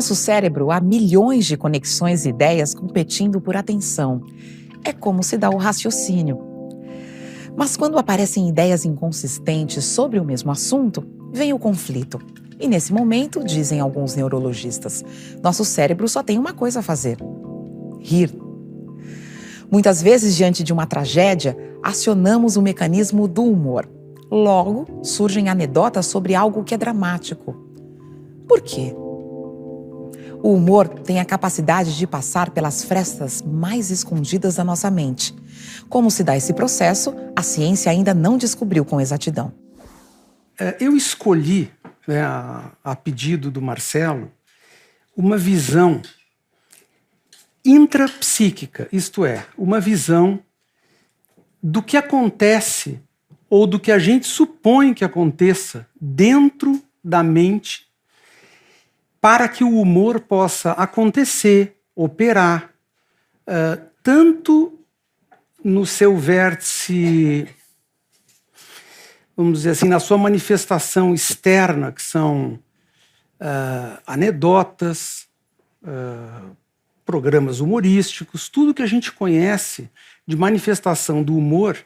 nosso cérebro há milhões de conexões e ideias competindo por atenção. É como se dá o raciocínio. Mas quando aparecem ideias inconsistentes sobre o mesmo assunto, vem o conflito. E nesse momento, dizem alguns neurologistas, nosso cérebro só tem uma coisa a fazer: rir. Muitas vezes, diante de uma tragédia, acionamos o mecanismo do humor. Logo, surgem anedotas sobre algo que é dramático. Por quê? O humor tem a capacidade de passar pelas frestas mais escondidas da nossa mente. Como se dá esse processo, a ciência ainda não descobriu com exatidão. Eu escolhi, a pedido do Marcelo, uma visão intrapsíquica, isto é, uma visão do que acontece ou do que a gente supõe que aconteça dentro da mente para que o humor possa acontecer, operar, tanto no seu vértice, vamos dizer assim, na sua manifestação externa, que são anedotas, programas humorísticos, tudo que a gente conhece de manifestação do humor,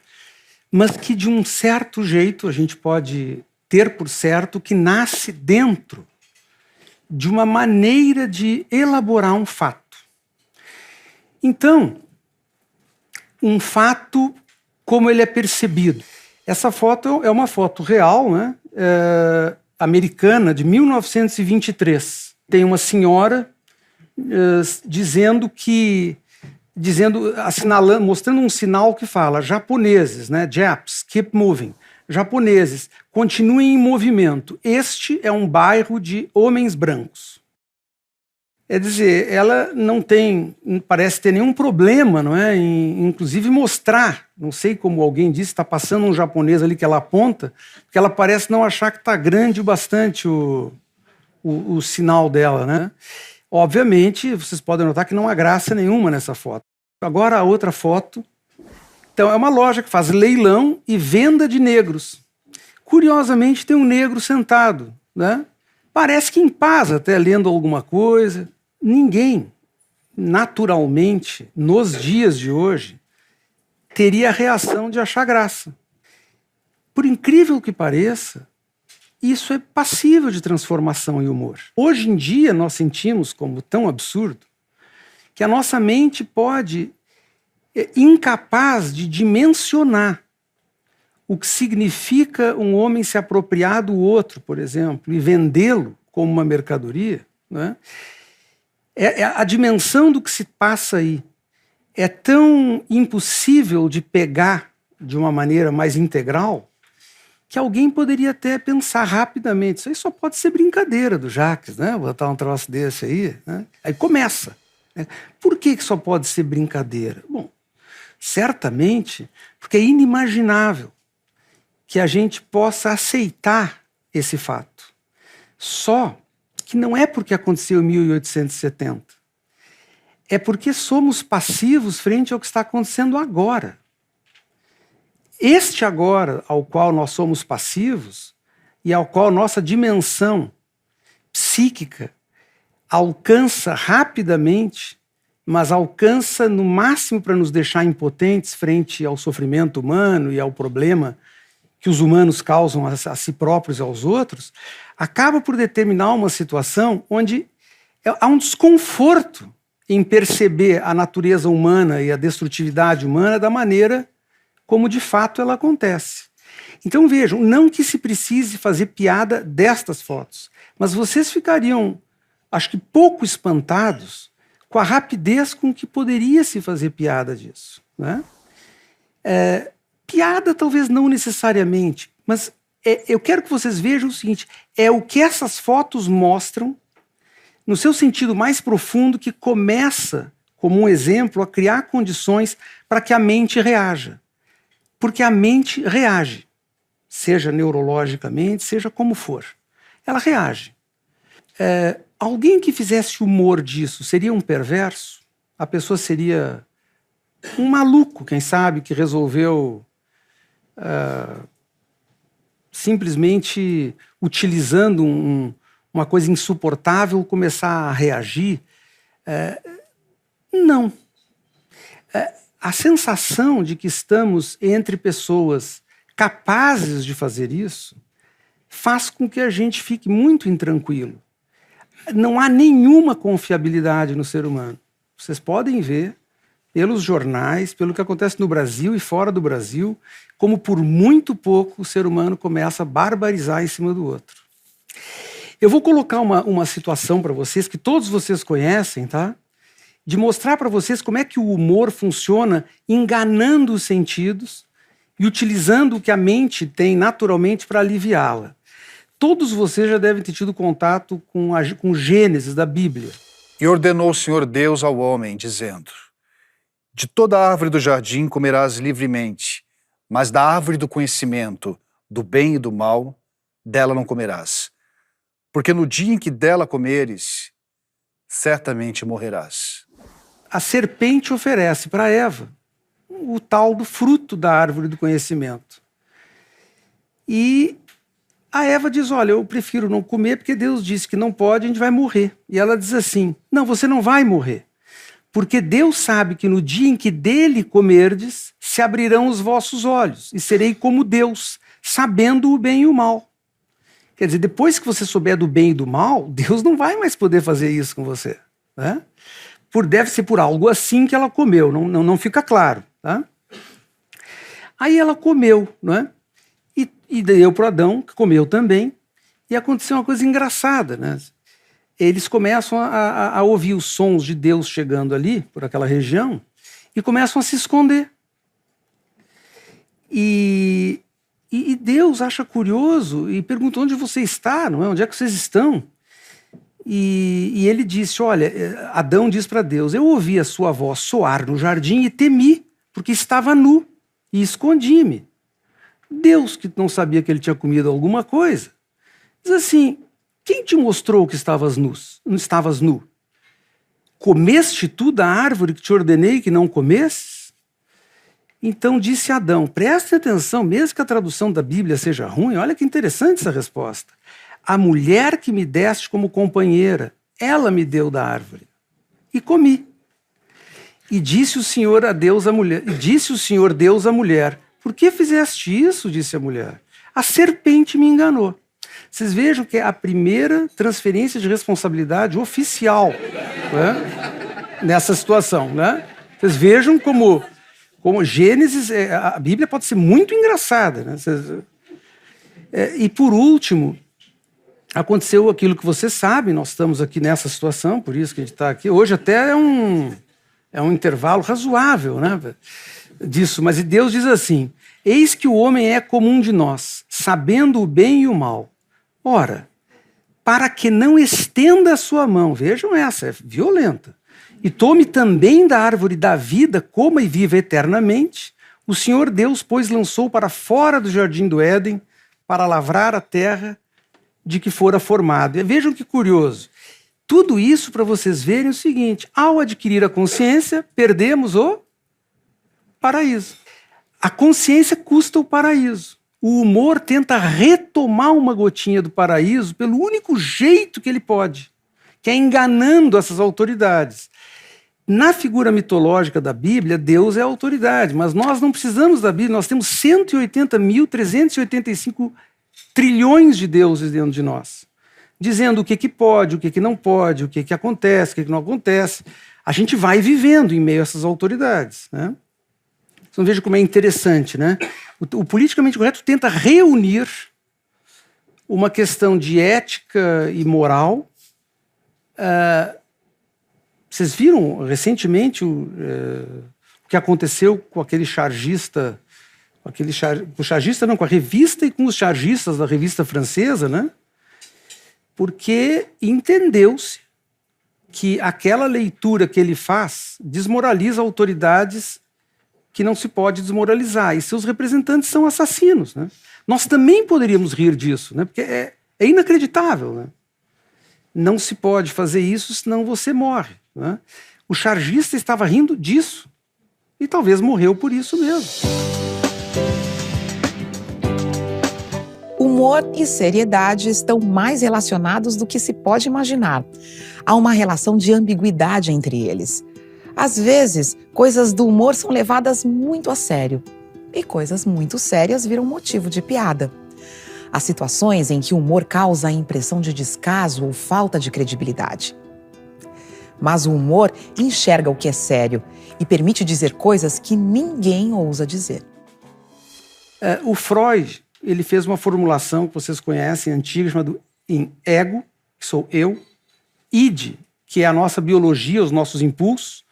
mas que de um certo jeito a gente pode ter por certo que nasce dentro de uma maneira de elaborar um fato. Então, um fato como ele é percebido. Essa foto é uma foto real, né? Americana, de 1923. Tem uma senhora assinalando, mostrando um sinal que fala: japoneses, né? Japs, keep moving. Japoneses, continuem em movimento. Este é um bairro de homens brancos. É dizer, ela não parece ter nenhum problema, não é? Inclusive mostrar. Não sei como alguém disse, está passando um japonês ali que ela aponta, porque ela parece não achar que está grande o bastante o sinal dela, né? Obviamente, vocês podem notar que não há graça nenhuma nessa foto. Agora a outra foto. Então, é uma loja que faz leilão e venda de negros. Curiosamente, tem um negro sentado, né? Parece que em paz, até lendo alguma coisa. Ninguém, naturalmente, nos dias de hoje, teria a reação de achar graça. Por incrível que pareça, isso é passível de transformação em humor. Hoje em dia, nós sentimos como tão absurdo que a nossa mente pode incapaz de dimensionar o que significa um homem se apropriar do outro, por exemplo, e vendê-lo como uma mercadoria, né? A dimensão do que se passa aí é tão impossível de pegar de uma maneira mais integral que alguém poderia até pensar rapidamente: isso aí só pode ser brincadeira do Jacques, né? Botar um troço desse aí, né? Aí começa, né? Por que só pode ser brincadeira? Bom, certamente porque é inimaginável que a gente possa aceitar esse fato. Só que não é porque aconteceu em 1870. É porque somos passivos frente ao que está acontecendo agora. Este agora ao qual nós somos passivos e ao qual nossa dimensão psíquica alcança rapidamente, mas alcança no máximo para nos deixar impotentes frente ao sofrimento humano e ao problema que os humanos causam a si próprios e aos outros, acaba por determinar uma situação onde há um desconforto em perceber a natureza humana e a destrutividade humana da maneira como de fato ela acontece. Então vejam, não que se precise fazer piada destas fotos, mas vocês ficariam, acho que pouco espantados com a rapidez com que poderia se fazer piada disso, né? Piada talvez não necessariamente, mas eu quero que vocês vejam o seguinte: é o que essas fotos mostram, no seu sentido mais profundo, que começa, como um exemplo, a criar condições para que a mente reaja. Porque a mente reage, seja neurologicamente, seja como for. Ela reage. Alguém que fizesse humor disso seria um perverso? A pessoa seria um maluco, quem sabe, que resolveu simplesmente, utilizando uma coisa insuportável, começar a reagir. Não. A sensação de que estamos entre pessoas capazes de fazer isso faz com que a gente fique muito intranquilo. Não há nenhuma confiabilidade no ser humano. Vocês podem ver pelos jornais, pelo que acontece no Brasil e fora do Brasil, como por muito pouco o ser humano começa a barbarizar em cima do outro. Eu vou colocar uma situação para vocês que todos vocês conhecem, tá? De mostrar para vocês como é que o humor funciona enganando os sentidos e utilizando o que a mente tem naturalmente para aliviá-la. Todos vocês já devem ter tido contato com Gênesis da Bíblia. E ordenou o Senhor Deus ao homem, dizendo: de toda árvore do jardim comerás livremente, mas da árvore do conhecimento, do bem e do mal, dela não comerás. Porque no dia em que dela comeres, certamente morrerás. A serpente oferece para Eva o tal do fruto da árvore do conhecimento. E a Eva diz, olha, eu prefiro não comer porque Deus disse que não pode, a gente vai morrer. E ela diz assim, não, você não vai morrer. Porque Deus sabe que no dia em que dele comerdes, se abrirão os vossos olhos e serei como Deus, sabendo o bem e o mal. Quer dizer, depois que você souber do bem e do mal, Deus não vai mais poder fazer isso com você. Né? Deve ser por algo assim que ela comeu, não fica claro. Tá? Aí ela comeu, né? E deu para Adão, que comeu também, e aconteceu uma coisa engraçada. Né? Eles começam a ouvir os sons de Deus chegando ali, por aquela região, e começam a se esconder. E Deus acha curioso e pergunta onde você está, não é? Onde é que vocês estão? E ele disse, olha, Adão diz para Deus, eu ouvi a sua voz soar no jardim e temi, porque estava nu e escondi-me. Deus, que não sabia que ele tinha comido alguma coisa, diz assim, quem te mostrou que estavas não estavas nu? Comeste tu da árvore que te ordenei que não comesses? Então disse Adão, preste atenção, mesmo que a tradução da Bíblia seja ruim, olha que interessante essa resposta. A mulher que me deste como companheira, ela me deu da árvore. E comi. E disse o Senhor Deus à mulher, por que fizeste isso? Disse a mulher. A serpente me enganou. Vocês vejam que é a primeira transferência de responsabilidade oficial, né, nessa situação. Né? Vocês vejam como Gênesis, a Bíblia pode ser muito engraçada. Né? E por último, aconteceu aquilo que vocês sabem, nós estamos aqui nessa situação, por isso que a gente está aqui. Hoje até é um intervalo razoável, né, disso, mas Deus diz assim, eis que o homem é como um de nós, sabendo o bem e o mal. Ora, para que não estenda a sua mão, vejam essa, é violenta, e tome também da árvore da vida, coma e viva eternamente, o Senhor Deus, pois, lançou para fora do jardim do Éden, para lavrar a terra de que fora formado. E vejam que curioso, tudo isso para vocês verem o seguinte, ao adquirir a consciência, perdemos o paraíso. A consciência custa o paraíso. O humor tenta retomar uma gotinha do paraíso pelo único jeito que ele pode, que é enganando essas autoridades. Na figura mitológica da Bíblia, Deus é a autoridade, mas nós não precisamos da Bíblia, nós temos 180.385 trilhões de deuses dentro de nós, dizendo o que pode, o que não pode, o que acontece, o que não acontece. A gente vai vivendo em meio a essas autoridades. Né? Então veja como é interessante. Né? O politicamente correto tenta reunir uma questão de ética e moral. Vocês viram recentemente o que aconteceu com aquele chargista, com a revista e com os chargistas da revista francesa, né? Porque entendeu-se que aquela leitura que ele faz desmoraliza autoridades que não se pode desmoralizar, e seus representantes são assassinos. Né? Nós também poderíamos rir disso, né? Porque é inacreditável. Né? Não se pode fazer isso, senão você morre. Né? O chargista estava rindo disso, e talvez morreu por isso mesmo. O Humor e seriedade estão mais relacionados do que se pode imaginar. Há uma relação de ambiguidade entre eles. Às vezes, coisas do humor são levadas muito a sério, e coisas muito sérias viram motivo de piada. Há situações em que o humor causa a impressão de descaso ou falta de credibilidade. Mas o humor enxerga o que é sério e permite dizer coisas que ninguém ousa dizer. O Freud, ele fez uma formulação que vocês conhecem, antiga, chamada ego, que sou eu, id, que é a nossa biologia, os nossos impulsos,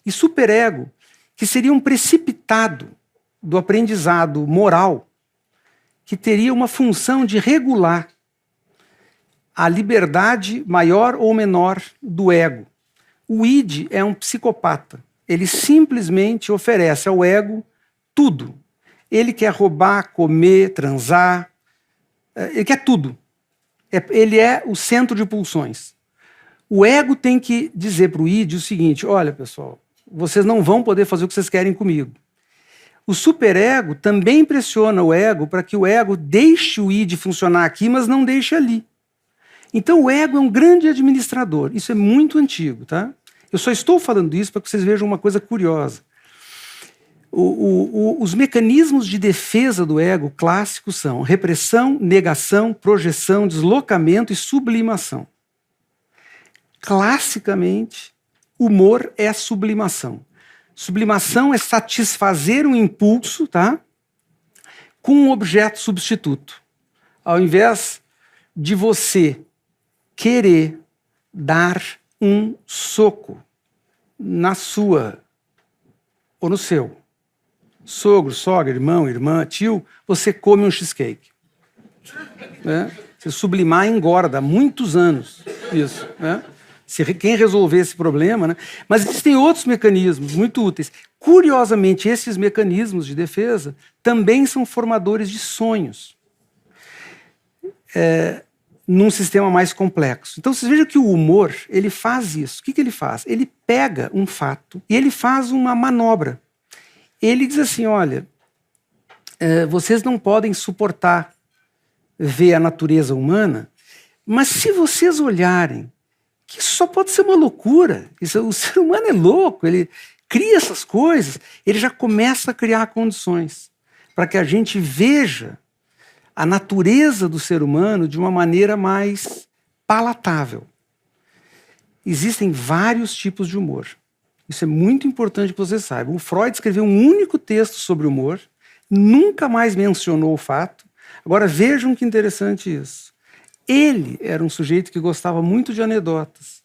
e superego, que seria um precipitado do aprendizado moral, que teria uma função de regular a liberdade maior ou menor do ego. O id é um psicopata. Ele simplesmente oferece ao ego tudo. Ele quer roubar, comer, transar, ele quer tudo. Ele é o centro de pulsões. O ego tem que dizer para o id o seguinte: olha, pessoal, vocês não vão poder fazer o que vocês querem comigo. O superego também pressiona o ego para que o ego deixe o id funcionar aqui, mas não deixe ali. Então o ego é um grande administrador. Isso é muito antigo, tá? Eu só estou falando isso para que vocês vejam uma coisa curiosa. Os mecanismos de defesa do ego clássicos são repressão, negação, projeção, deslocamento e sublimação. Classicamente, humor é sublimação. Sublimação é satisfazer um impulso, tá? Com um objeto substituto. Ao invés de você querer dar um soco na sua ou no seu sogro, sogra, irmão, irmã, tio, você come um cheesecake. Né? Você sublimar engorda há muitos anos isso, né? Quem resolver esse problema, né? Mas existem outros mecanismos muito úteis. Curiosamente, esses mecanismos de defesa também são formadores de sonhos num sistema mais complexo. Então, vocês vejam que o humor, ele faz isso. O que ele faz? Ele pega um fato e ele faz uma manobra. Ele diz assim, olha, vocês não podem suportar ver a natureza humana, mas se vocês olharem que isso só pode ser uma loucura. O ser humano é louco, ele cria essas coisas, ele já começa a criar condições para que a gente veja a natureza do ser humano de uma maneira mais palatável. Existem vários tipos de humor. Isso é muito importante que vocês saibam. O Freud escreveu um único texto sobre humor, nunca mais mencionou o fato. Agora vejam que interessante isso. Ele era um sujeito que gostava muito de anedotas.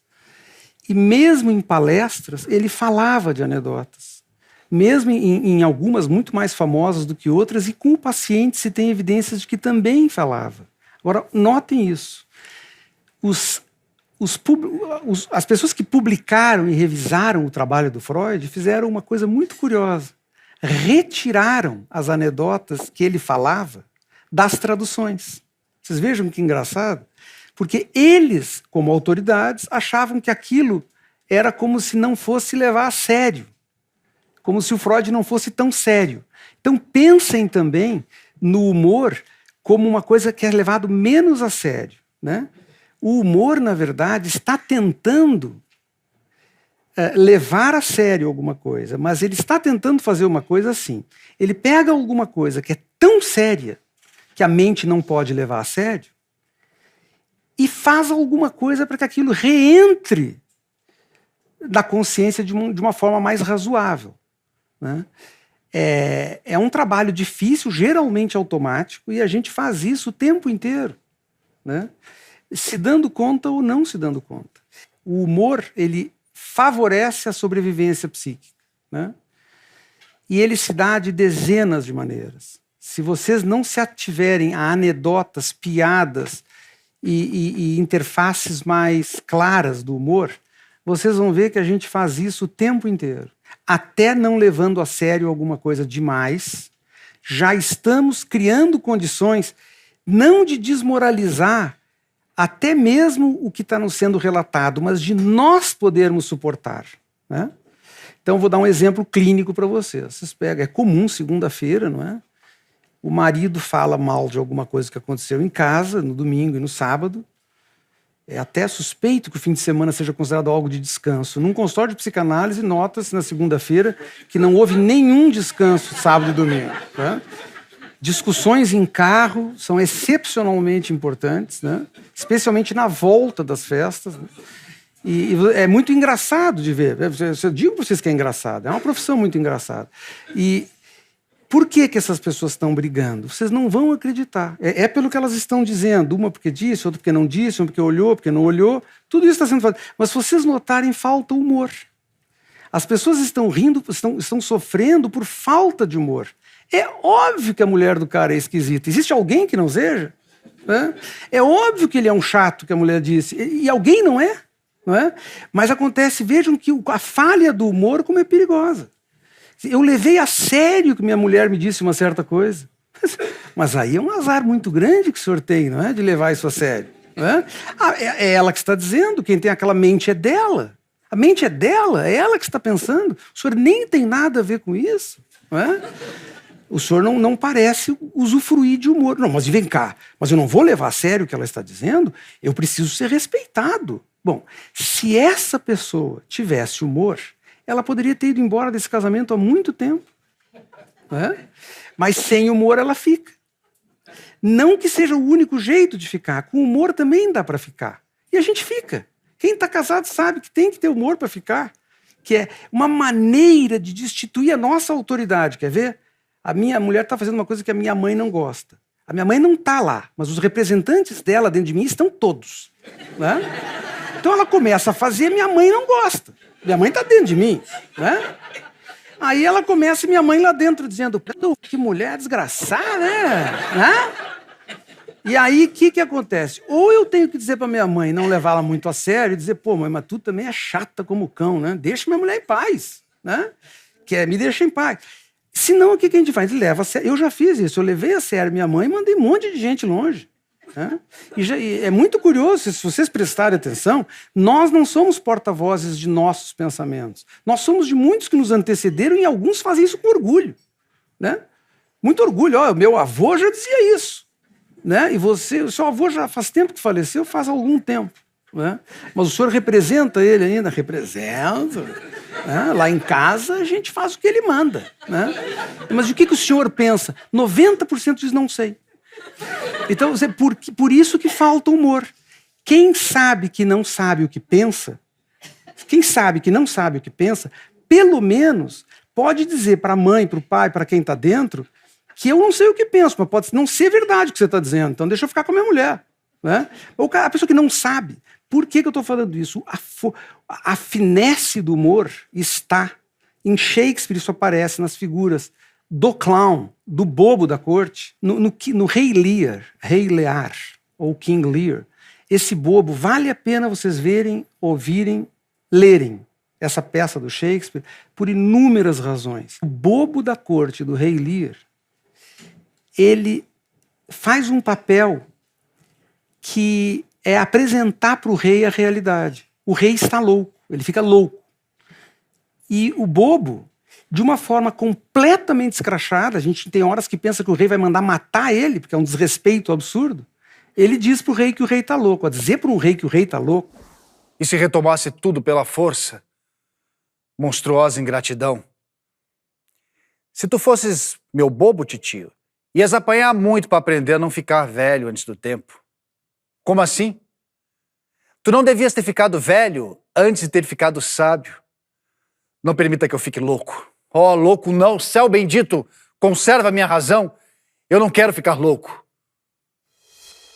E mesmo em palestras, ele falava de anedotas. Mesmo em algumas muito mais famosas do que outras, e com o paciente se tem evidências de que também falava. Agora, notem isso. As pessoas que publicaram e revisaram o trabalho do Freud fizeram uma coisa muito curiosa. Retiraram as anedotas que ele falava das traduções. Vocês vejam que engraçado? Porque eles, como autoridades, achavam que aquilo era como se não fosse levar a sério. Como se o Freud não fosse tão sério. Então pensem também no humor como uma coisa que é levado menos a sério, né? O humor, na verdade, está tentando levar a sério alguma coisa, mas ele está tentando fazer uma coisa assim. Ele pega alguma coisa que é tão séria que a mente não pode levar a sério, e faz alguma coisa para que aquilo reentre na consciência de uma forma mais razoável. Né? É um trabalho difícil, geralmente automático, e a gente faz isso o tempo inteiro, né? Se dando conta ou não se dando conta. O humor, ele favorece a sobrevivência psíquica, né? E ele se dá de dezenas de maneiras. Se vocês não se ativerem a anedotas, piadas e interfaces mais claras do humor, vocês vão ver que a gente faz isso o tempo inteiro. Até não levando a sério alguma coisa demais, já estamos criando condições não de desmoralizar até mesmo o que está nos sendo relatado, mas de nós podermos suportar, né? Então, vou dar um exemplo clínico para vocês. Vocês pegam, é comum segunda-feira, não é? o marido fala mal de alguma coisa que aconteceu em casa, no domingo e no sábado. É até suspeito que o fim de semana seja considerado algo de descanso. Num consultório de psicanálise, nota-se na segunda-feira que não houve nenhum descanso sábado e domingo. Né? Discussões em carro são excepcionalmente importantes, né? Especialmente na volta das festas. Né? E é muito engraçado de ver. Eu digo para vocês que é engraçado. É uma profissão muito engraçada. E por que essas pessoas estão brigando? Vocês não vão acreditar. É pelo que elas estão dizendo. Uma porque disse, outra porque não disse, uma porque olhou, porque não olhou. Tudo isso está sendo feito. Mas se vocês notarem, falta humor. As pessoas estão rindo, estão sofrendo por falta de humor. É óbvio que a mulher do cara é esquisita. Existe alguém que não seja? Né? É óbvio que ele é um chato, que a mulher disse. E alguém não é? Não é? Mas acontece, vejam que a falha do humor como é perigosa. Eu levei a sério que minha mulher me disse uma certa coisa. Mas aí é um azar muito grande que o senhor tem, não é? De levar isso a sério. Não é? É ela que está dizendo, quem tem aquela mente é dela. A mente é dela, é ela que está pensando. O senhor nem tem nada a ver com isso. Não é? O senhor não parece usufruir de humor. Não, mas vem cá, mas eu não vou levar a sério o que ela está dizendo, eu preciso ser respeitado. Bom, se essa pessoa tivesse humor, ela poderia ter ido embora desse casamento há muito tempo. Né? Mas sem humor ela fica. Não que seja o único jeito de ficar, com humor também dá para ficar. E a gente fica. Quem está casado sabe que tem que ter humor para ficar. Que é uma maneira de destituir a nossa autoridade. Quer ver? A minha mulher está fazendo uma coisa que a minha mãe não gosta. A minha mãe não está lá, mas os representantes dela dentro de mim estão todos. Né? Então ela começa a fazer, minha mãe não gosta. Minha mãe está dentro de mim. Né? Aí ela começa e minha mãe lá dentro dizendo, que mulher desgraçada, né? E aí o que acontece? Ou eu tenho que dizer para minha mãe não levá-la muito a sério e dizer, pô, mãe, mas tu também é chata como o cão, né? Deixa minha mulher em paz. Né? Me deixa em paz. Senão, o que a gente faz? Leva a sério. Eu já fiz isso, eu levei a sério minha mãe e mandei um monte de gente longe. Né? E é muito curioso, se vocês prestarem atenção, nós não somos porta-vozes de nossos pensamentos. Nós somos de muitos que nos antecederam e alguns fazem isso com orgulho. Né? Muito orgulho. Ó, meu avô já dizia isso. Né? E o seu avô já faz tempo que faleceu, faz algum tempo. Né? Mas o senhor representa ele ainda? Representa. Né? Lá em casa a gente faz o que ele manda. Né? Mas o que o senhor pensa? 90% diz não sei. Então, por isso que falta humor. Quem sabe que não sabe o que pensa, pelo menos pode dizer para a mãe, para o pai, para quem está dentro, que eu não sei o que penso, mas pode não ser verdade o que você está dizendo. Então deixa eu ficar com a minha mulher. Né? Ou a pessoa que não sabe. Por que eu estou falando isso? A finesse do humor está em Shakespeare, isso aparece nas figuras do clown, do bobo da corte, no Rei Lear, ou King Lear. Esse bobo, vale a pena vocês verem, ouvirem, lerem essa peça do Shakespeare por inúmeras razões. O bobo da corte do Rei Lear, ele faz um papel que é apresentar para o rei a realidade. O rei está louco, ele fica louco. E o bobo, de uma forma completamente escrachada, a gente tem horas que pensa que o rei vai mandar matar ele, porque é um desrespeito absurdo, ele diz para o rei que o rei está louco. A dizer para um rei que o rei está louco. E se retomasse tudo pela força? Monstruosa ingratidão. Se tu fosses meu bobo, titio, ias apanhar muito para aprender a não ficar velho antes do tempo. Como assim? Tu não devias ter ficado velho antes de ter ficado sábio. Não permita que eu fique louco. Oh, louco não, céu bendito, conserva a minha razão. Eu não quero ficar louco.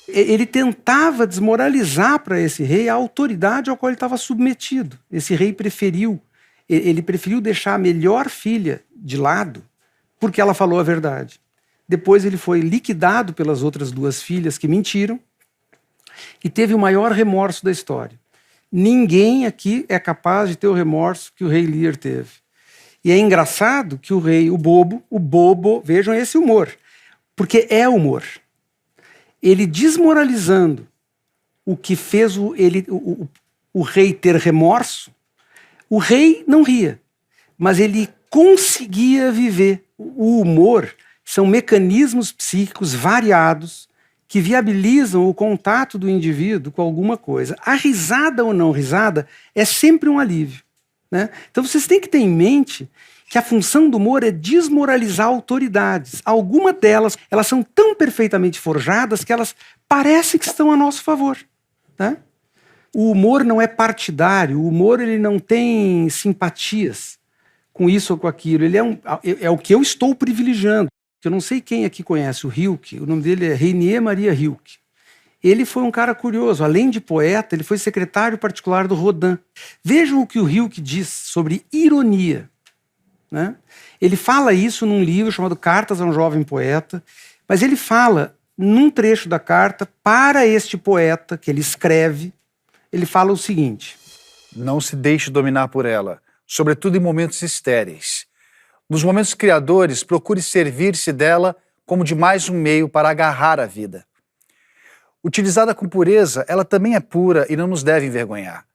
Ele tentava desmoralizar para esse rei a autoridade ao qual ele estava submetido. Esse rei preferiu deixar a melhor filha de lado porque ela falou a verdade. Depois ele foi liquidado pelas outras duas filhas que mentiram e teve o maior remorso da história. Ninguém aqui é capaz de ter o remorso que o rei Lear teve. E é engraçado que o rei, o bobo, vejam esse humor, porque é humor. Ele desmoralizando o que fez o rei ter remorso, o rei não ria, mas ele conseguia viver. O humor são mecanismos psíquicos variados que viabilizam o contato do indivíduo com alguma coisa. A risada ou não risada é sempre um alívio, né? Então vocês têm que ter em mente que a função do humor é desmoralizar autoridades. Algumas delas, elas são tão perfeitamente forjadas que elas parecem que estão a nosso favor, né? O humor não é partidário, o humor ele não tem simpatias com isso ou com aquilo. Ele é o que eu estou privilegiando. Eu não sei quem aqui conhece o Rilke, o nome dele é Rainier Maria Rilke. Ele foi um cara curioso, além de poeta, ele foi secretário particular do Rodin. Vejam o que o Rilke diz sobre ironia, né? Ele fala isso num livro chamado Cartas a um Jovem Poeta, mas ele fala, num trecho da carta, para este poeta que ele escreve, ele fala o seguinte: não se deixe dominar por ela, sobretudo em momentos estéreis. Nos momentos criadores, procure servir-se dela como de mais um meio para agarrar a vida. Utilizada com pureza, ela também é pura e não nos deve envergonhar.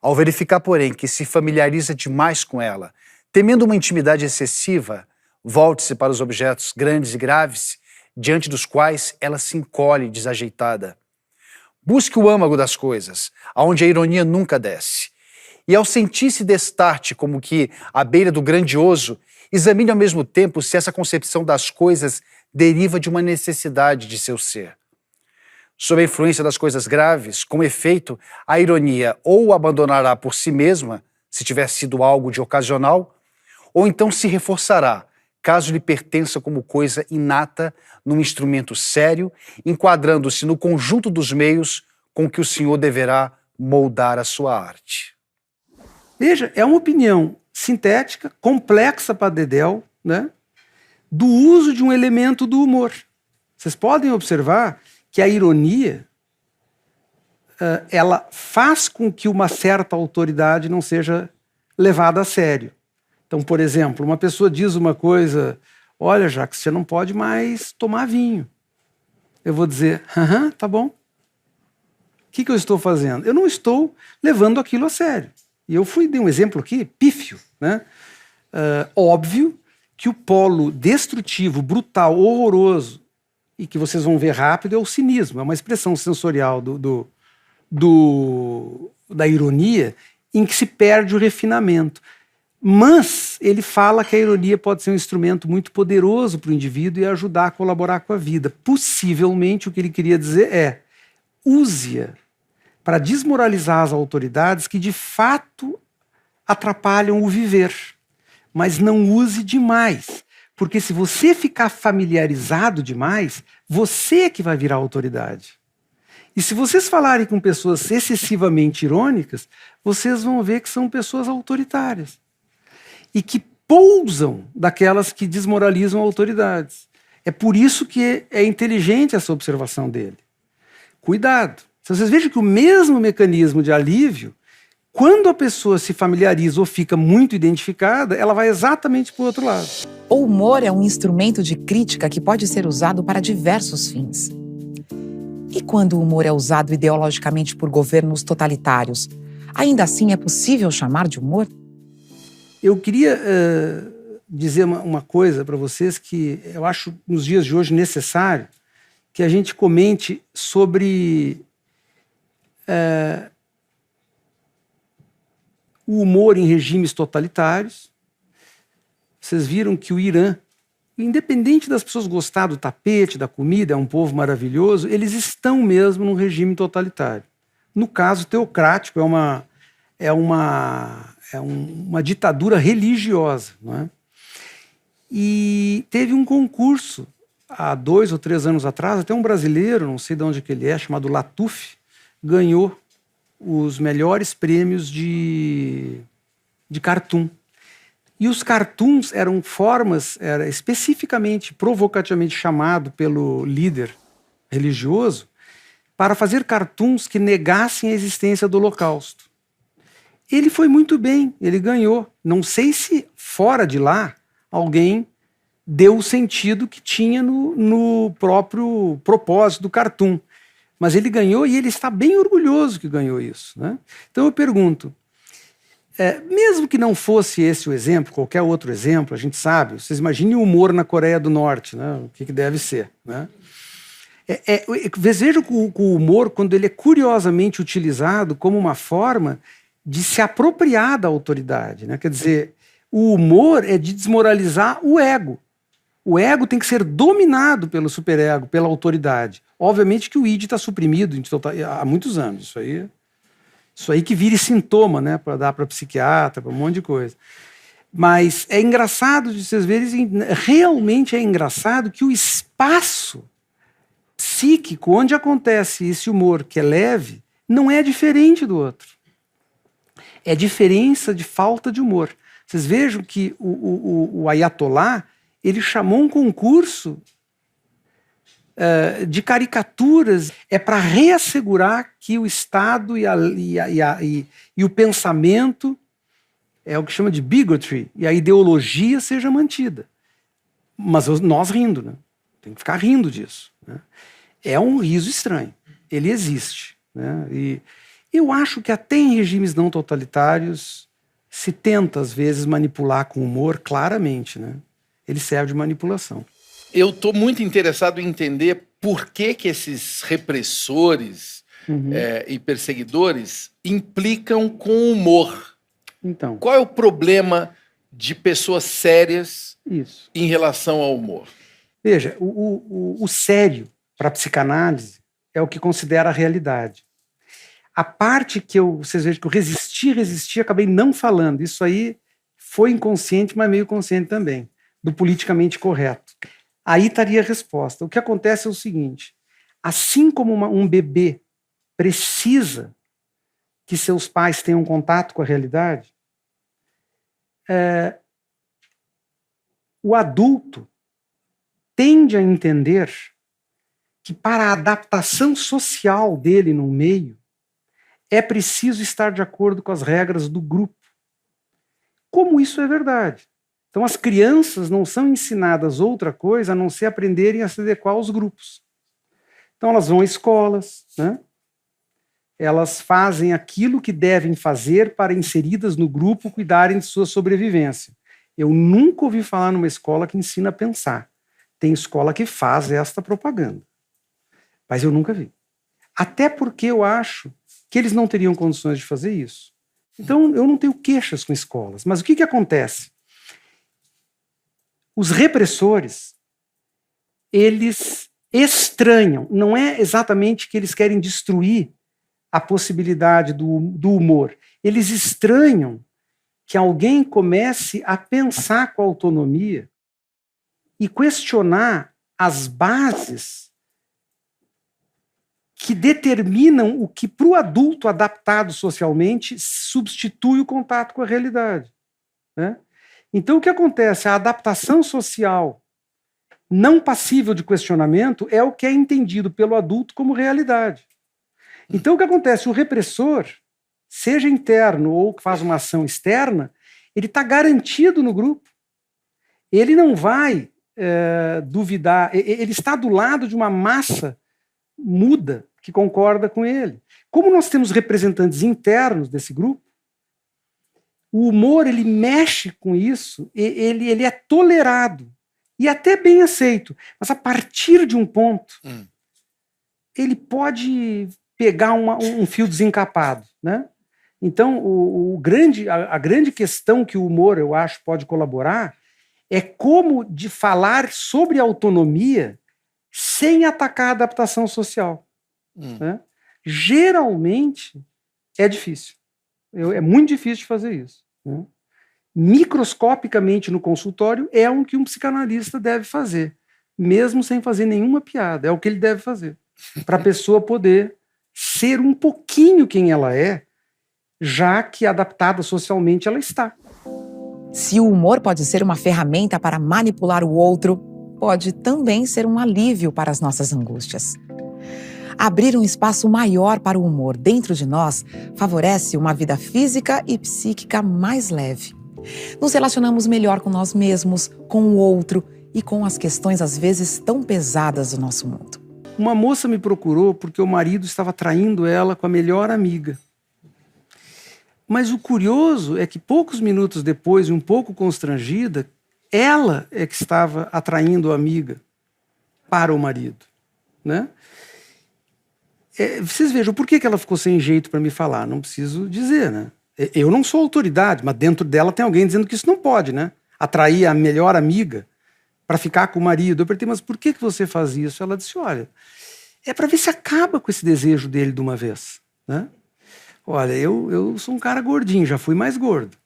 Ao verificar, porém, que se familiariza demais com ela, temendo uma intimidade excessiva, volte-se para os objetos grandes e graves, diante dos quais ela se encolhe desajeitada. Busque o âmago das coisas, aonde a ironia nunca desce. E ao sentir-se destarte como que à beira do grandioso, examine ao mesmo tempo se essa concepção das coisas deriva de uma necessidade de seu ser. Sob a influência das coisas graves, com efeito, a ironia ou o abandonará por si mesma, se tiver sido algo de ocasional, ou então se reforçará, caso lhe pertença como coisa inata num instrumento sério, enquadrando-se no conjunto dos meios com que o senhor deverá moldar a sua arte. Veja, é uma opinião sintética, complexa para dedéu, né, do uso de um elemento do humor. Vocês podem observar que a ironia ela faz com que uma certa autoridade não seja levada a sério. Então, por exemplo, uma pessoa diz uma coisa: olha, Jacques, você não pode mais tomar vinho. Eu vou dizer: aham, tá bom. O que eu estou fazendo? Eu não estou levando aquilo a sério. E eu dei um exemplo aqui, pífio, né? Óbvio que o polo destrutivo, brutal, horroroso, e que vocês vão ver rápido, é o cinismo. É uma expressão sensorial da ironia em que se perde o refinamento. Mas ele fala que a ironia pode ser um instrumento muito poderoso para o indivíduo e ajudar a colaborar com a vida. Possivelmente o que ele queria dizer é: use-a para desmoralizar as autoridades que de fato atrapalham o viver. Mas não use demais, porque se você ficar familiarizado demais, você é que vai virar autoridade. E se vocês falarem com pessoas excessivamente irônicas, vocês vão ver que são pessoas autoritárias e que pousam daquelas que desmoralizam autoridades. É por isso que é inteligente essa observação dele. Cuidado. Vocês vejam que o mesmo mecanismo de alívio, quando a pessoa se familiariza ou fica muito identificada, ela vai exatamente para o outro lado. O humor é um instrumento de crítica que pode ser usado para diversos fins. E quando o humor é usado ideologicamente por governos totalitários, ainda assim é possível chamar de humor? Eu queria dizer uma coisa para vocês que eu acho nos dias de hoje necessário que a gente comente sobre o humor em regimes totalitários. Vocês viram que o Irã, independente das pessoas gostar do tapete, da comida, é um povo maravilhoso, eles estão mesmo num regime totalitário. No caso teocrático, é uma ditadura religiosa, não é? E teve um concurso há 2 ou 3 anos atrás, até um brasileiro, não sei de onde que ele é, chamado Latuf, ganhou os melhores prêmios de cartoon. E os cartoons eram formas, era especificamente, provocativamente chamado pelo líder religioso, para fazer cartoons que negassem a existência do Holocausto. Ele foi muito bem, ele ganhou. Não sei se fora de lá alguém deu o sentido que tinha no próprio propósito do cartoon. Mas ele ganhou e ele está bem orgulhoso que ganhou isso, né? Então eu pergunto, Mesmo que não fosse esse o exemplo, qualquer outro exemplo, a gente sabe, vocês imaginem o humor na Coreia do Norte, né? O que deve ser, né? Veja o humor, quando ele é curiosamente utilizado como uma forma de se apropriar da autoridade, né? Quer dizer, o humor é de desmoralizar o ego. O ego tem que ser dominado pelo superego, pela autoridade. Obviamente que o id está suprimido há muitos anos. Isso aí que vire sintoma, né? Para dar para psiquiatra, para um monte de coisa. Mas é engraçado de vocês verem, realmente é engraçado que o espaço psíquico onde acontece esse humor que é leve não é diferente do outro. É diferença de falta de humor. Vocês vejam que o Ayatollah, ele chamou um concurso de caricaturas, para reassegurar que o Estado e o pensamento, é o que chama de bigotry, e a ideologia seja mantida. Mas nós rindo, né? Tem que ficar rindo disso, né? É um riso estranho. Ele existe, né? E eu acho que até em regimes não totalitários se tenta, às vezes, manipular com humor, claramente, né? Ele serve de manipulação. Eu estou muito interessado em entender por que esses repressores e perseguidores implicam com o humor. Então, qual é o problema de pessoas sérias em relação ao humor? Veja, o sério para a psicanálise é o que considera a realidade. A parte que vocês vejam que eu resisti, acabei não falando. Isso aí foi inconsciente, mas meio consciente também, do politicamente correto. Aí estaria a resposta. O que acontece é o seguinte: assim como um bebê precisa que seus pais tenham contato com a realidade, o adulto tende a entender que para a adaptação social dele no meio é preciso estar de acordo com as regras do grupo. Como isso é verdade? Então as crianças não são ensinadas outra coisa a não ser aprenderem a se adequar aos grupos. Então elas vão a escolas, né? Elas fazem aquilo que devem fazer para, inseridas no grupo, cuidarem de sua sobrevivência. Eu nunca ouvi falar numa escola que ensina a pensar. Tem escola que faz esta propaganda. Mas eu nunca vi. Até porque eu acho que eles não teriam condições de fazer isso. Então eu não tenho queixas com escolas. Mas o que acontece? Os repressores, eles estranham. Não é exatamente que eles querem destruir a possibilidade do humor. Eles estranham que alguém comece a pensar com autonomia e questionar as bases que determinam o que, para o adulto adaptado socialmente, substitui o contato com a realidade, né? Então, o que acontece? A adaptação social não passível de questionamento é o que é entendido pelo adulto como realidade. Então, o que acontece? O repressor, seja interno ou que faz uma ação externa, ele está garantido no grupo. Ele não vai duvidar, ele está do lado de uma massa muda que concorda com ele. Como nós temos representantes internos desse grupo, o humor ele mexe com isso, ele é tolerado e até bem aceito, mas a partir de um ponto, ele pode pegar um fio desencapado, né? Então, a grande questão que o humor, eu acho, pode colaborar é como de falar sobre autonomia sem atacar a adaptação social. Né? Geralmente é difícil. É muito difícil de fazer isso. Né? Microscopicamente no consultório é o que um psicanalista deve fazer, mesmo sem fazer nenhuma piada. É o que ele deve fazer, para a pessoa poder ser um pouquinho quem ela é, já que adaptada socialmente ela está. Se o humor pode ser uma ferramenta para manipular o outro, pode também ser um alívio para as nossas angústias. Abrir um espaço maior para o humor dentro de nós favorece uma vida física e psíquica mais leve. Nos relacionamos melhor com nós mesmos, com o outro e com as questões às vezes tão pesadas do nosso mundo. Uma moça me procurou porque o marido estava traindo ela com a melhor amiga. Mas o curioso é que poucos minutos depois, um pouco constrangida, ela é que estava atraindo a amiga para o marido, né? Vocês vejam, por que ela ficou sem jeito para me falar? Não preciso dizer, né? Eu não sou autoridade, mas dentro dela tem alguém dizendo que isso não pode, né? Atrair a melhor amiga para ficar com o marido. Eu perguntei, mas por que você faz isso? Ela disse, olha, é para ver se acaba com esse desejo dele de uma vez, né? Olha, eu sou um cara gordinho, já fui mais gordo.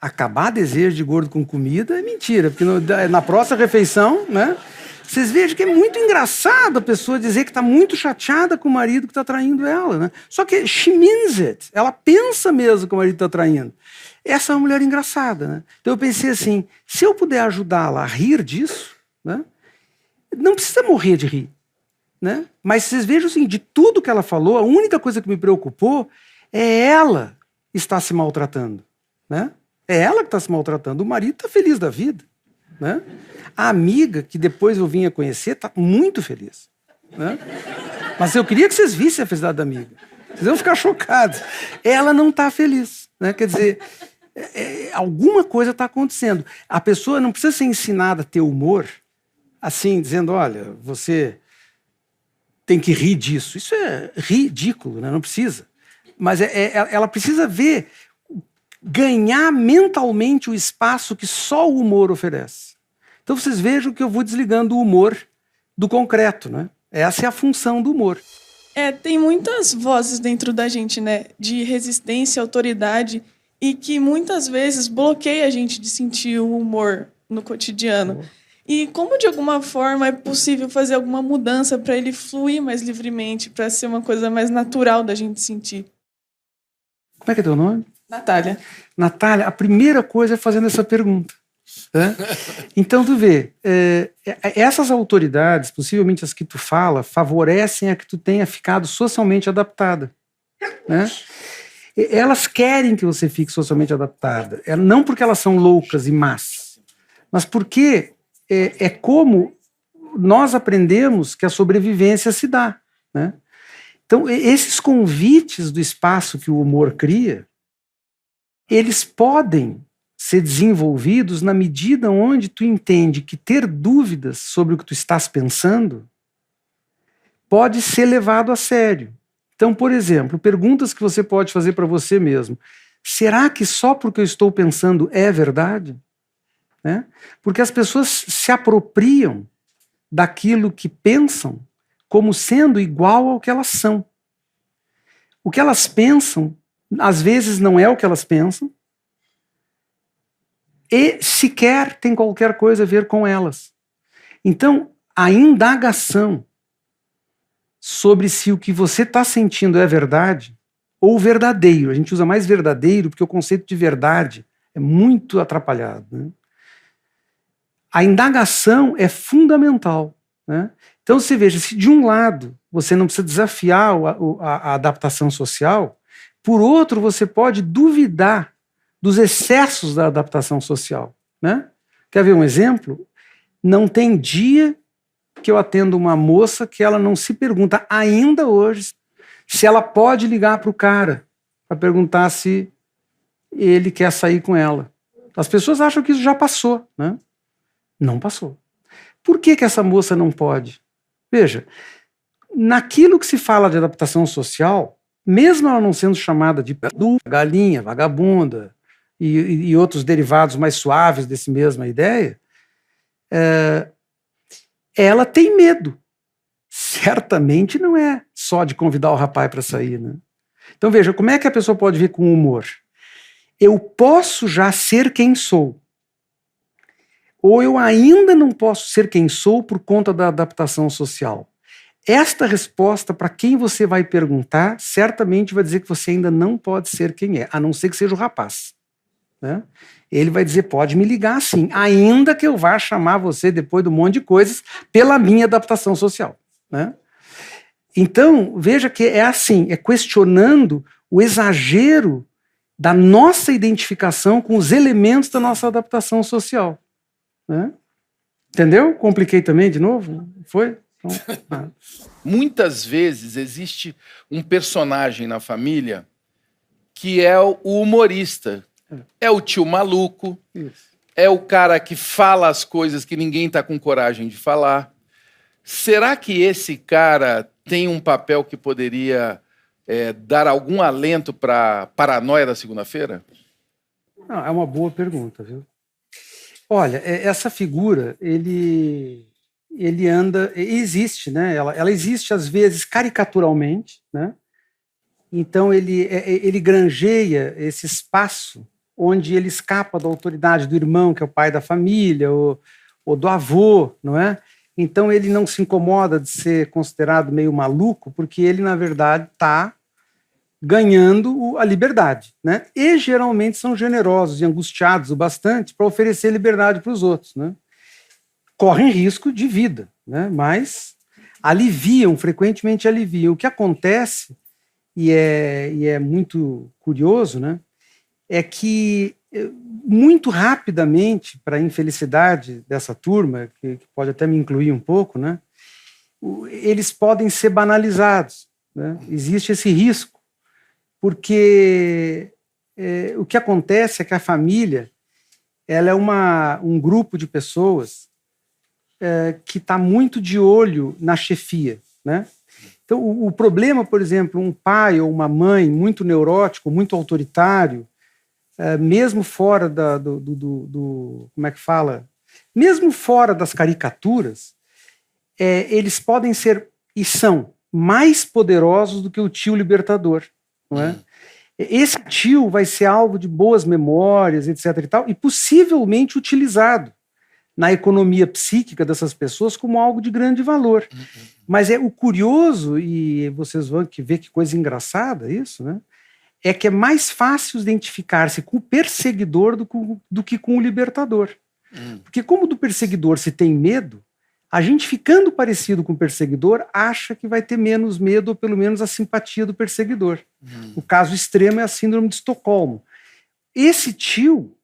Acabar desejo de gordo com comida é mentira, porque na próxima refeição, né? Vocês vejam que é muito engraçado a pessoa dizer que está muito chateada com o marido que está traindo ela, né? Só que she means it. Ela pensa mesmo que o marido está traindo. Essa é uma mulher engraçada, né? Então eu pensei assim, se eu puder ajudá-la a rir disso, né? Não precisa morrer de rir, né? Mas vocês vejam assim, de tudo que ela falou, a única coisa que me preocupou é ela estar se maltratando, né? É ela que está se maltratando. O marido está feliz da vida, né? A amiga, que depois eu vim a conhecer, está muito feliz, né? Mas eu queria que vocês vissem a felicidade da amiga. Vocês vão ficar chocados. Ela não está feliz, né? Quer dizer, alguma coisa está acontecendo. A pessoa não precisa ser ensinada a ter humor, assim, dizendo, olha, você tem que rir disso. Isso é ridículo, né? Não precisa. Mas ela precisa ver, ganhar mentalmente o espaço que só o humor oferece. Então vocês vejam que eu vou desligando o humor do concreto, né? Essa é a função do humor. Tem muitas vozes dentro da gente, né? De resistência, autoridade, e que muitas vezes bloqueia a gente de sentir o humor no cotidiano. E como, de alguma forma, é possível fazer alguma mudança para ele fluir mais livremente, para ser uma coisa mais natural da gente sentir? Como é que é teu nome? Natália. Natália, a primeira coisa é fazendo essa pergunta, né? Então, tu vê, essas autoridades, possivelmente as que tu fala, favorecem a que tu tenha ficado socialmente adaptada, né? Elas querem que você fique socialmente adaptada, não porque elas são loucas e más, mas porque é como nós aprendemos que a sobrevivência se dá, né? Então, esses convites do espaço que o humor cria, eles podem ser desenvolvidos na medida onde tu entende que ter dúvidas sobre o que tu estás pensando pode ser levado a sério. Então, por exemplo, perguntas que você pode fazer para você mesmo. Será que só porque eu estou pensando é verdade? Né? Porque as pessoas se apropriam daquilo que pensam como sendo igual ao que elas são. O que elas pensam, às vezes, não é o que elas pensam, e sequer tem qualquer coisa a ver com elas. Então, a indagação sobre se o que você está sentindo é verdade ou verdadeiro. A gente usa mais verdadeiro porque o conceito de verdade é muito atrapalhado, né? A indagação é fundamental, né? Então, você veja, se de um lado você não precisa desafiar a adaptação social, por outro, você pode duvidar dos excessos da adaptação social, né? Quer ver um exemplo? Não tem dia que eu atendo uma moça que ela não se pergunta, ainda hoje, se ela pode ligar para o cara para perguntar se ele quer sair com ela. As pessoas acham que isso já passou, né? Não passou. Por que essa moça não pode? Veja, naquilo que se fala de adaptação social, mesmo ela não sendo chamada de galinha, vagabunda e outros derivados mais suaves dessa mesma ideia, ela tem medo. Certamente não é só de convidar o rapaz para sair, né? Então veja, como é que a pessoa pode vir com humor? Eu posso já ser quem sou, ou eu ainda não posso ser quem sou por conta da adaptação social. Esta resposta, para quem você vai perguntar, certamente vai dizer que você ainda não pode ser quem é, a não ser que seja o rapaz, né? Ele vai dizer, pode me ligar sim, ainda que eu vá chamar você depois de um monte de coisas pela minha adaptação social, né? Então, veja que é assim, é questionando o exagero da nossa identificação com os elementos da nossa adaptação social, né? Entendeu? Compliquei também de novo? Foi? Então, Muitas vezes existe um personagem na família que é o humorista. É o tio maluco, Isso. é o cara que fala as coisas que ninguém está com coragem de falar. Será que esse cara tem um papel que poderia dar algum alento para a paranoia da segunda-feira? Não, é uma boa pergunta, viu? Olha, essa figura, ele anda, existe, né? Ela existe às vezes caricaturalmente, né? Então ele granjeia esse espaço onde ele escapa da autoridade do irmão, que é o pai da família, ou do avô, não é? Então ele não se incomoda de ser considerado meio maluco, porque ele, na verdade, está ganhando a liberdade, né? E geralmente são generosos e angustiados o bastante para oferecer liberdade para os outros, né? Correm risco de vida, né? Mas frequentemente aliviam. O que acontece, e é muito curioso, né? É que muito rapidamente, para a infelicidade dessa turma, que pode até me incluir um pouco, né? Eles podem ser banalizados, né? Existe esse risco, porque o que acontece é que a família ela é um grupo de pessoas que está muito de olho na chefia, né? Então, o problema, por exemplo, um pai ou uma mãe muito neurótico, muito autoritário, mesmo fora como é que fala? Mesmo fora das caricaturas, eles podem ser, e são, mais poderosos do que o tio libertador, não é? Esse tio vai ser alvo de boas memórias, etc. e tal, e possivelmente utilizado na economia psíquica dessas pessoas como algo de grande valor. Mas o curioso, e vocês vão ver que coisa engraçada isso, né? É que é mais fácil identificar-se com o perseguidor do que com o libertador. Porque como do perseguidor se tem medo, a gente ficando parecido com o perseguidor acha que vai ter menos medo, ou pelo menos a simpatia do perseguidor. O caso extremo é a síndrome de Estocolmo. Esse tio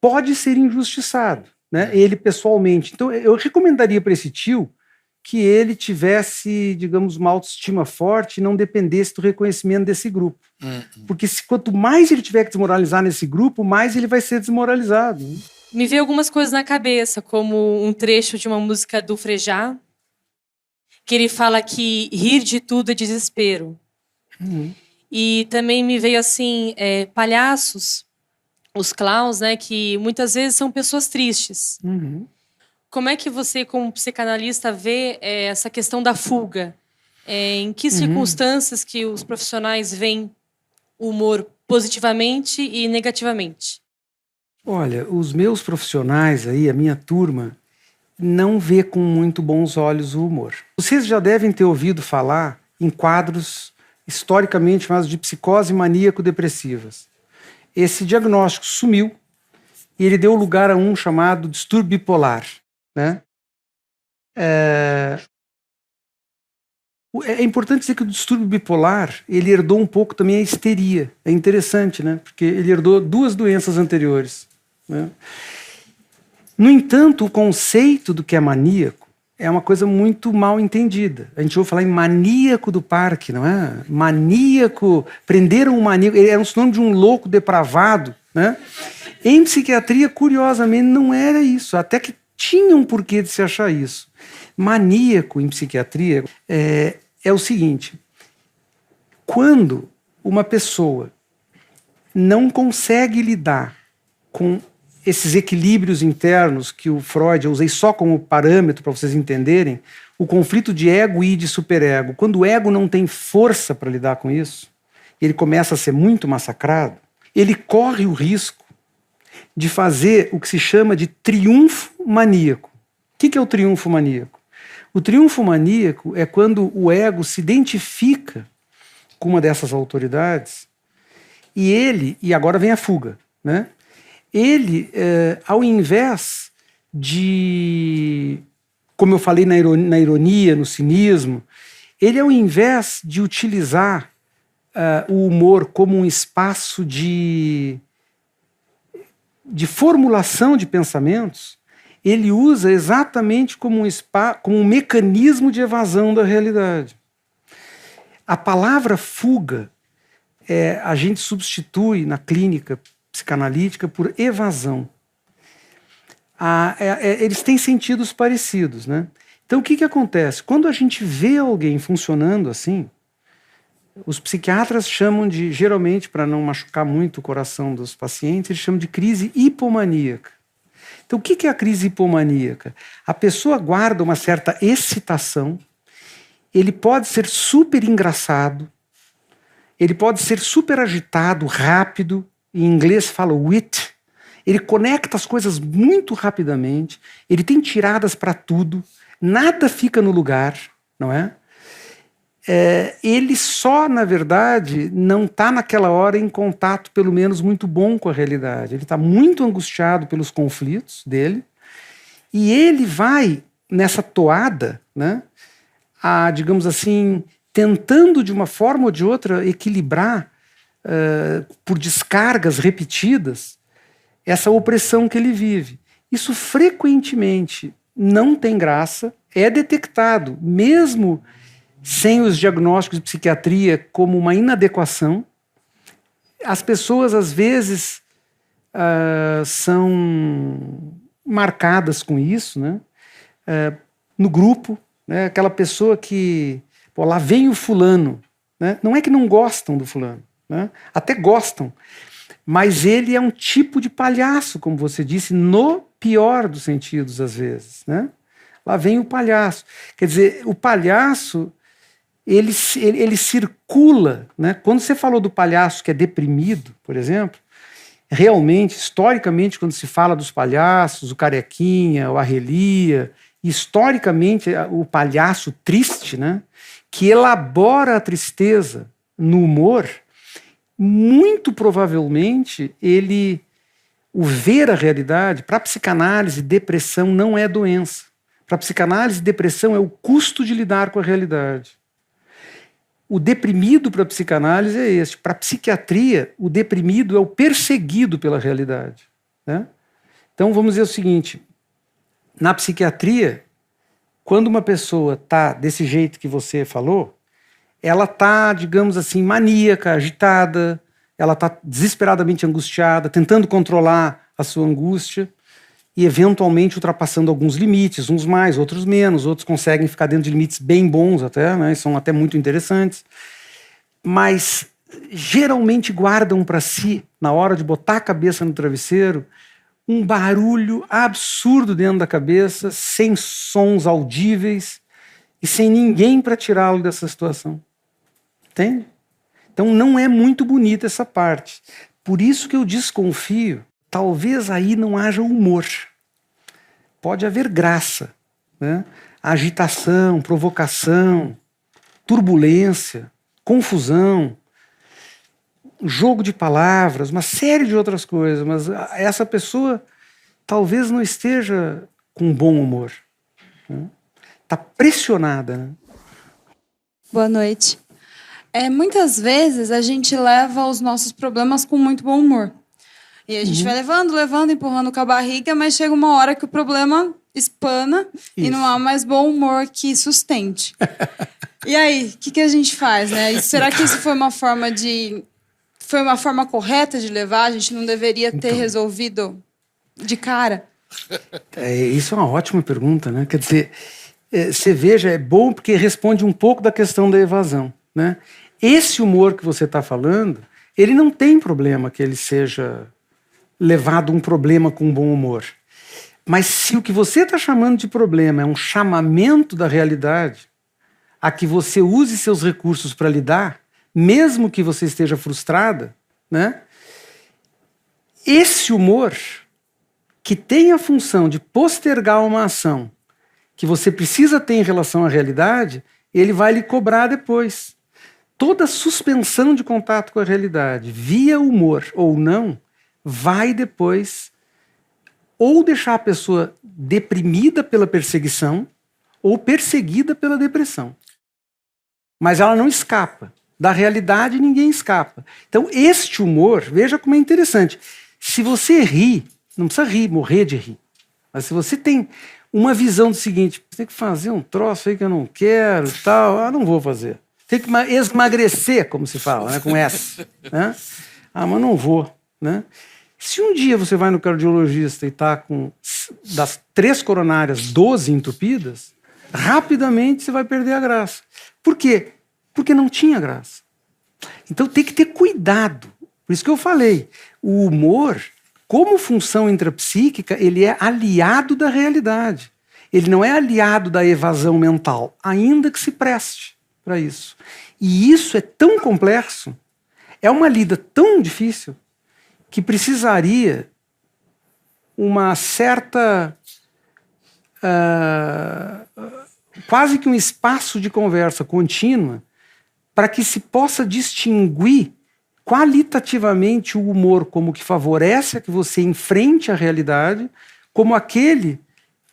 pode ser injustiçado, né? Ele pessoalmente. Então eu recomendaria para esse tio que ele tivesse, digamos, uma autoestima forte e não dependesse do reconhecimento desse grupo. Porque quanto mais ele tiver que desmoralizar nesse grupo, mais ele vai ser desmoralizado, né? Me veio algumas coisas na cabeça, como um trecho de uma música do Frejá, que ele fala que rir de tudo é desespero. E também me veio assim, palhaços, os clowns, né, que muitas vezes são pessoas tristes. Como é que você, como psicanalista, vê essa questão da fuga? Em que circunstâncias que os profissionais veem o humor positivamente e negativamente? Olha, os meus profissionais aí, a minha turma, não vê com muito bons olhos o humor. Vocês já devem ter ouvido falar em quadros historicamente chamados de psicose maníaco-depressivas. Esse diagnóstico sumiu e ele deu lugar a um chamado distúrbio bipolar, né? É importante dizer que o distúrbio bipolar, ele herdou um pouco também a histeria. É interessante, né? Porque ele herdou duas doenças anteriores, né? No entanto, o conceito do que é maníaco é uma coisa muito mal entendida. A gente ouve falar em maníaco do parque, não é? Maníaco, prenderam um maníaco, ele era um sinônimo de um louco depravado, né? Em psiquiatria, curiosamente, não era isso, até que tinha um porquê de se achar isso. Maníaco em psiquiatria é o seguinte: quando uma pessoa não consegue lidar com esses equilíbrios internos que o Freud, eu usei só como parâmetro para vocês entenderem, o conflito de ego e de superego, quando o ego não tem força para lidar com isso, ele começa a ser muito massacrado, ele corre o risco de fazer o que se chama de triunfo maníaco. O que é o triunfo maníaco? O triunfo maníaco é quando o ego se identifica com uma dessas autoridades e agora vem a fuga, né? Ele, ao invés de, como eu falei na ironia, no cinismo, ele, ao invés de utilizar o humor como um espaço de formulação de pensamentos, ele usa exatamente como um mecanismo de evasão da realidade. A palavra fuga a gente substitui na clínica psicanalítica por evasão. Eles têm sentidos parecidos, né? Então, o que acontece? Quando a gente vê alguém funcionando assim, os psiquiatras chamam de, geralmente, para não machucar muito o coração dos pacientes, eles chamam de crise hipomaníaca. Então, o que é a crise hipomaníaca? A pessoa guarda uma certa excitação, ele pode ser super engraçado, ele pode ser super agitado, rápido, em inglês fala wit, ele conecta as coisas muito rapidamente, ele tem tiradas para tudo, nada fica no lugar, não é? Ele só, na verdade, não está naquela hora em contato, pelo menos, muito bom com a realidade. Ele está muito angustiado pelos conflitos dele e ele vai, nessa toada, né, digamos assim, tentando de uma forma ou de outra equilibrar, por descargas repetidas, essa opressão que ele vive. Isso frequentemente não tem graça, é detectado, mesmo sem os diagnósticos de psiquiatria, como uma inadequação. As pessoas, às vezes, são marcadas com isso, né? No grupo, né? Aquela pessoa que, pô, lá vem o fulano, né? Não é que não gostam do fulano, né? Até gostam, mas ele é um tipo de palhaço, como você disse, no pior dos sentidos, às vezes, né? Lá vem o palhaço. Quer dizer, o palhaço, ele circula, né? Quando você falou do palhaço que é deprimido, por exemplo, realmente, historicamente, quando se fala dos palhaços, o Carequinha, o Arrelia, historicamente, o palhaço triste, né? Que elabora a tristeza no humor, muito provavelmente o ver a realidade, para a psicanálise, depressão não é doença. Para a psicanálise, depressão é o custo de lidar com a realidade. O deprimido para a psicanálise é este. Para a psiquiatria, o deprimido é o perseguido pela realidade, né? Então, vamos dizer o seguinte, na psiquiatria, quando uma pessoa está desse jeito que você falou, ela está, digamos assim, maníaca, agitada, ela está desesperadamente angustiada, tentando controlar a sua angústia e, eventualmente, ultrapassando alguns limites, uns mais, outros menos, outros conseguem ficar dentro de limites bem bons até, né, são até muito interessantes, mas geralmente guardam para si, na hora de botar a cabeça no travesseiro, um barulho absurdo dentro da cabeça, sem sons audíveis e sem ninguém para tirá-lo dessa situação. Entende? Então não é muito bonita essa parte. Por isso que eu desconfio, talvez aí não haja humor. Pode haver graça, né? Agitação, provocação, turbulência, confusão, jogo de palavras, uma série de outras coisas, mas essa pessoa talvez não esteja com bom humor. Está pressionada, né? Boa noite. Muitas vezes a gente leva os nossos problemas com muito bom humor. E a gente vai levando, empurrando com a barriga, mas chega uma hora que o problema espana e não há mais bom humor que sustente. E aí, o que a gente faz, né? E será que isso foi uma forma correta de levar? A gente não deveria ter resolvido de cara? Isso é uma ótima pergunta, né? Quer dizer, você veja, é bom porque responde um pouco da questão da evasão, né? Esse humor que você está falando, ele não tem problema que ele seja levado um problema com bom humor. Mas se o que você está chamando de problema é um chamamento da realidade, a que você use seus recursos para lidar, mesmo que você esteja frustrada, né? Esse humor que tem a função de postergar uma ação que você precisa ter em relação à realidade, ele vai lhe cobrar depois. Toda suspensão de contato com a realidade, via humor ou não, vai depois ou deixar a pessoa deprimida pela perseguição ou perseguida pela depressão. Mas ela não escapa. Da realidade ninguém escapa. Então este humor, veja como é interessante. Se você ri, não precisa rir, morrer de rir. Mas se você tem uma visão do seguinte, tem que fazer um troço aí que eu não quero e tal, não vou fazer. Tem que esmagrecer, como se fala, né? Com S. Né? Ah, mas não vou. Né? Se um dia você vai no cardiologista e está com das 3 coronárias, 12 entupidas, rapidamente você vai perder a graça. Por quê? Porque não tinha graça. Então tem que ter cuidado. Por isso que eu falei, o humor, como função intrapsíquica, ele é aliado da realidade. Ele não é aliado da evasão mental, ainda que se preste para isso. E isso é tão complexo, é uma lida tão difícil, que precisaria uma certa... quase que um espaço de conversa contínua para que se possa distinguir qualitativamente o humor como que favorece a que você enfrente a realidade, como aquele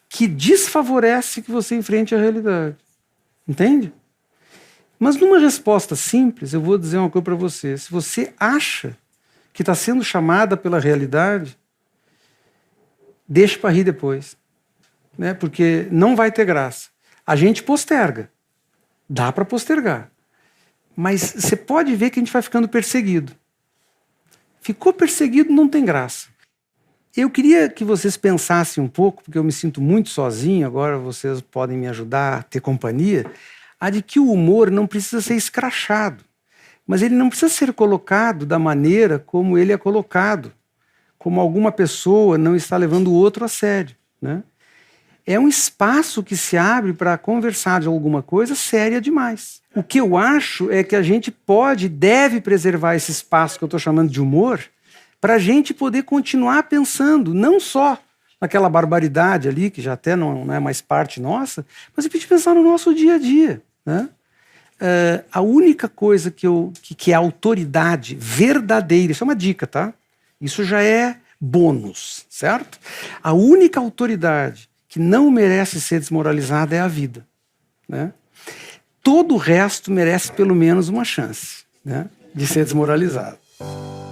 que desfavorece que você enfrente a realidade. Entende? Mas numa resposta simples, eu vou dizer uma coisa para você. Se você acha que está sendo chamada pela realidade, deixe para rir depois. Né? Porque não vai ter graça. A gente posterga. Dá para postergar. Mas você pode ver que a gente vai ficando perseguido. Ficou perseguido, não tem graça. Eu queria que vocês pensassem um pouco, porque eu me sinto muito sozinho, agora vocês podem me ajudar a ter companhia, a de que o humor não precisa ser escrachado, mas ele não precisa ser colocado da maneira como ele é colocado, como alguma pessoa não está levando o outro a sério. Né? É um espaço que se abre para conversar de alguma coisa séria demais. O que eu acho é que a gente pode e deve preservar esse espaço que eu estou chamando de humor, para a gente poder continuar pensando, não só naquela barbaridade ali, que já até não é mais parte nossa, mas a gente pensar no nosso dia a dia. Né? A única coisa que é autoridade verdadeira, isso é uma dica, tá? Isso já é bônus, certo? A única autoridade que não merece ser desmoralizada é a vida. Né? Todo o resto merece pelo menos uma chance, né, de ser desmoralizado.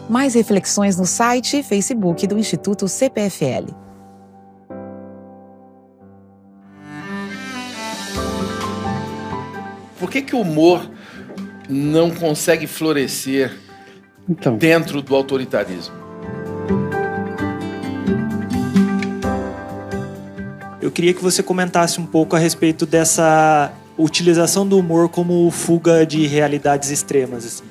Mais reflexões no site e Facebook do Instituto CPFL. Por que o humor não consegue florescer dentro do autoritarismo? Eu queria que você comentasse um pouco a respeito dessa utilização do humor como fuga de realidades extremas. Assim.